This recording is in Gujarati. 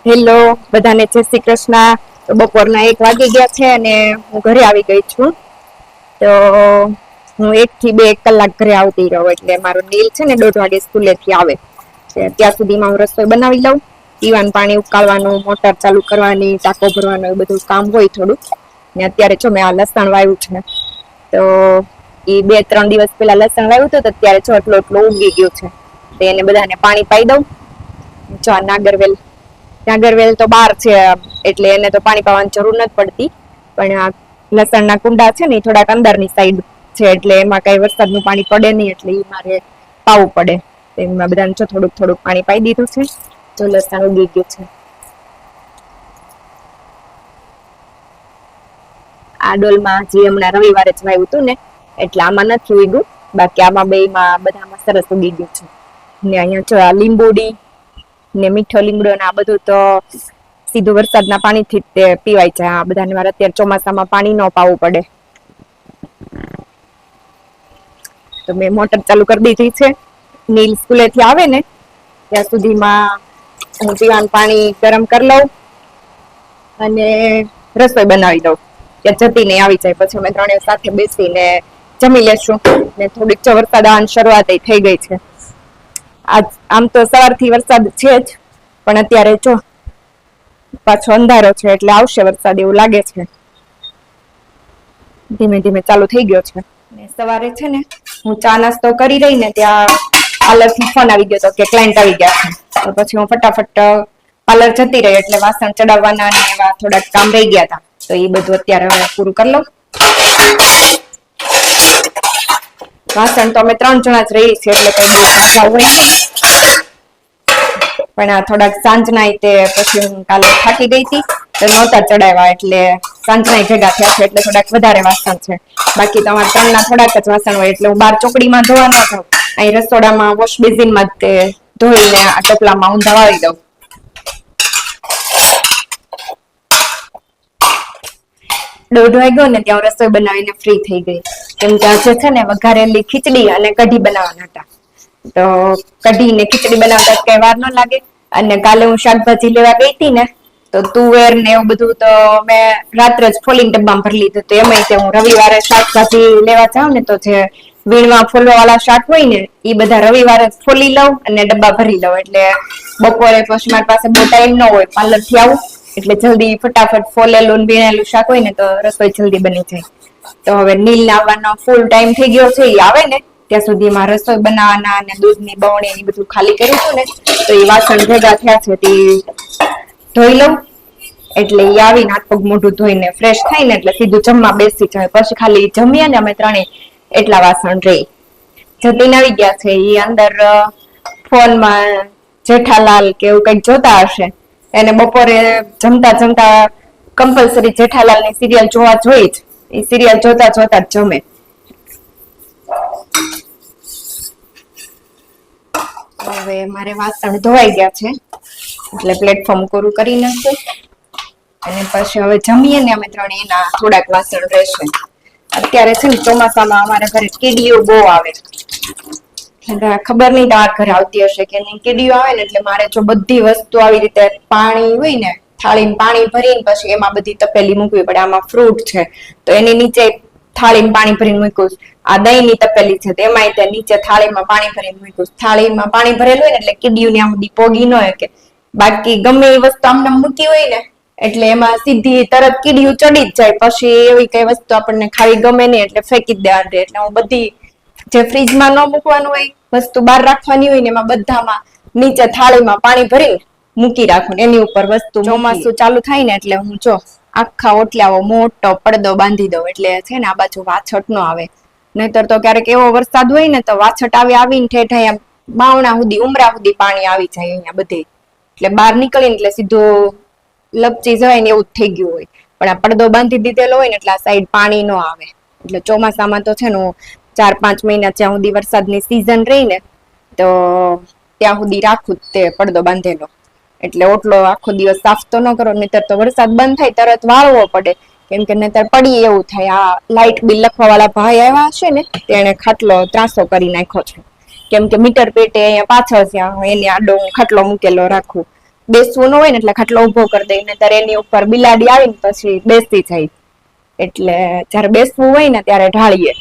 હેલો બધાને જય શ્રી કૃષ્ણ. તો બપોરના 1 વાગી ગયા છે અને હું ઘરે આવી ગઈ છું. તો હું 1 થી 2 કલાક ઘરે આવતી રહું એટલે મારો નીલ છે ને 1:30 વાગે સ્કૂલેથી આવે ત્યાં સુધીમાં હું રસોઈ બનાવી લઉં. પીવાનું પાણી ઉકાળવાનું, મોટર ચાલુ કરવાની, ટાંકો ભરવાનો, એ બધું કામ હોય થોડું. ને અત્યારે જો મેં આ લસણ વાવ્યું છે તો એ 2-3 દિવસ પહેલા લસણ વાવ્યું હતું તો અત્યારે જો એટલો ઉગી ગયો છે. તો એને બધાને પાણી પાઈ દઉં. જો નાગરવેલ તો બહાર છે એટલે એને તો પાણી પાવાની જરૂર નથી પડતી, પણ આ લસણના કુંડા છે ને થોડાક અંદરની સાઈડ છે એટલે એમાં કઈ વરસાદનું પાણી પડે નહીં એટલે એ મારે પાવું પડે. એમાં બધાને જો થોડુંક પાણી પાઈ દીધું છે. જો લસણ ઉગી ગયું છે. આ ડોલમાં જે હમણાં રવિવારે જ વાવ્યું હતું ને એટલે આમાં નથી ઉગ્યું, બાકી આમાં બેમાં બધામાં સરસ ઉગી ગયું છે. ને અહીંયા જો આ લીંબુડી ને મીઠો લીમડો ને આ બધું તો સીધું વરસાદના પાણીથી તે પીવાય છે. આ બધાને મારે અત્યારે ચોમાસામાં પાણી ન પાવું પડે તો મેં મોટર ચાલુ કરી દીધી છે. નીલ સ્કૂલેથી આવે ને ત્યાં સુધીમાં હું પીવાનું પાણી ગરમ કરી લઉં અને રસોઈ બનાવી દઉં. ત્યાં જતીને આવી જાય પછી અમે ત્રણેય સાથે બેસીને જમી લેશું. ને થોડીક જો વરસાદ આવવાની શરૂઆત થઈ ગઈ છે. આમ તો સવારથી વરસાદ છે જ, પણ અત્યારે જો પાછો અંધારો છે એટલે આવશે વરસાદ એવું લાગે છે. ધીમે ધીમે ચાલુ થઈ ગયો છે. ને સવારે છે ને હું ચા નાસ્તો કરી રહી ને ત્યાં પાર્લરથી ફોન આવી ગયો હતો કે ક્લાયન્ટ આવી ગયા છે. તો પછી હું ફટાફટ પાર્લર જતી રહી એટલે વાસણ ચડાવવાના અને એવા થોડાક કામ રહી ગયા હતા. તો એ બધું અત્યારે હવે પૂરું કરી લઉં. વાસણ તો અમે 3 જણા જ રહી છીએ એટલે કઈ બહુ ઝાઝા હોય નહીં, પણ આ થોડાક સાંજના તે પછી હું કાલે થાકી ગઈ હતી તો નહોતા ચડાવ્યા એટલે સાંજના ભેગા થયા છે એટલે થોડાક વધારે વાસણ છે. બાકી તો અમારા 3ના થોડાક જ વાસણ હોય એટલે હું બહાર ચોકડીમાં ધોવા ન જાઉં, અહીં રસોડામાં વોશ બેસિનમાં જ તે ધોઈને આ ટપલામાં ઊંધા વાળી દઉં. 1:30 વાગ્યો ને ત્યાં રસોઈ બનાવીને ફ્રી થઈ ગઈ, કેમ કે આજે છે ને વઘારેલી ખીચડી અને કઢી બનાવવાના હતા. તો કઢી ને ખીચડી બનાવતા કઈ વાર ન લાગે. અને કાલે હું શાકભાજી લેવા ગઈ હતી ને તો તુવેર ને એવું બધું તો મેં રાત્રે જ ફોલિંગ ડબ્બામાં ભરી લીધું. તો એમાં હું રવિવારે શાકભાજી લેવા જાઉં ને તો જે વીણવા ફોલવા વાળા શાક હોય ને એ બધા રવિવારે ફોલી લઉં અને ડબ્બા ભરી લઉં. એટલે બપોરે પછી મારી પાસે બહુ ટાઈમ ન હોય, પાર્લર થી આવું એટલે જલ્દી ફટાફટ ફોલેલું વીણેલું શાક હોય ને તો રસોઈ જલ્દી બની જાય. તો હવે નીલ આવવાનો ફૂલ ટાઈમ થઈ ગયો છે. એ આવે ને ત્યાં સુધીમાં રસોઈ બનાવવાના અને દૂધની બવણી એ બધું ખાલી કર્યું હતું ને તો એ વાસણ ભેગા થયા છે તે ધોઈ લઉં. એટલે એ આવીને હાથ પગ મોઢું ધોઈને ફ્રેશ થાય ને એટલે સીધું જમવા બેસી જાય. પછી ખાલી જમીએ ને અમે ત્રણેય એટલા વાસણ રહી. જતીન આવી ગયા છે, એ અંદર ફોનમાં જેઠાલાલ કે એવું કઈક જોતા હશે. એને બપોરે જમતા કમ્પલસરી જેઠાલાલ ની સિરિયલ જોવા જોઈ જ. એ સિરિયલ જોતા જ જમે. હવે મારે વાસણ ધોવાઈ ગયા છે એટલે પ્લેટફોર્મ કોરું કરી નાખું અને પછી હવે જમીએ ને અમે ત્રણે એના થોડાક વાસણ રહેશે. અત્યારે છે ને ચોમાસામાં અમારા ઘરે કીડીઓ બહુ આવે. ખબર નહીં તમારા ઘરે આવતી હશે કે નહીં. કીડીઓ આવે ને એટલે મારે જો બધી વસ્તુ આવી રીતે પાણી હોય ને થાળીમાં પાણી ભરીને પછી એમાં બધી તપેલી મૂકવી પડે. આમાં ફ્રૂટ છે તો એની નીચે થાળીમાં પાણી ભરીને મૂક્યું. આ દહીંની તપેલી છે તો એમાંય તે નીચે થાળીમાં પાણી ભરીને મૂક્યું. થાળીમાં પાણી ભરેલું હોય ને એટલે કીડીઓને આમ બધી પોગી ન હોય કે. બાકી ગમે એ વસ્તુ આમને મૂકી હોય ને એટલે એમાં સીધી તરત કીડીઓ ચડી જ જાય. પછી એવી કઈ વસ્તુ આપણને ખાવી ગમે નહીં એટલે ફેંકી જ દેવાની. એટલે હું બધી જે ફ્રીજમાં ન મૂકવાનું હોય વસ્તુ બહાર રાખવાની હોય ને એમાં બધામાં નીચે થાળીમાં પાણી ભરીને મૂકી રાખું. એની ઉપર વસ્તુ ચોમાસું ચાલુ થાય ને એટલે હું જો આખા ઓટલાવો મોટો પડદો બાંધી દઉં એટલે છે ને આ બાજુ વાછટ ન આવે. નહીતર તો ક્યારેક એવો વરસાદ હોય ને તો વાછટ આવીને ઠેઠ એમ બાવણા સુધી ઉમરા સુધી પાણી આવી જાય અહીંયા બધે. એટલે બહાર નીકળીને એટલે સીધું લપચી જવાય ને એવું જ થઈ ગયું હોય. પણ આ પડદો બાંધી દીધેલો હોય ને એટલે આ સાઈડ પાણી ન આવે. એટલે ચોમાસામાં તો છે ને 4-5 મહિના જ્યાં સુધી વરસાદની સિઝન રહી ને તો ત્યાં સુધી રાખું તે પડદો બાંધેલો. એટલે ઓટલો આખો દિવસ સાફ તો ન કરો, નહીતર તો વરસાદ બંધ થાય તરત વાળવો પડે. કેમ કે નહીતર પડી એવું થાય. આ લાઇટ બિલ લખવા વાળા ભાઈ આવ્યા હશે ને તેને ખાટલો ત્રાસો કરી નાખ્યો છે. કેમ કે મીટર પેટે અહીંયા પાછળ છે એની આડો હું ખાટલો મૂકેલો રાખું. બેસવું ન હોય ને એટલે ખાટલો ઉભો કરી દઈને ત્યારે એની ઉપર બિલાડી આવીને પછી બેસતી જાય. એટલે જયારે બેસવું હોય ને ત્યારે ઢાળીએ.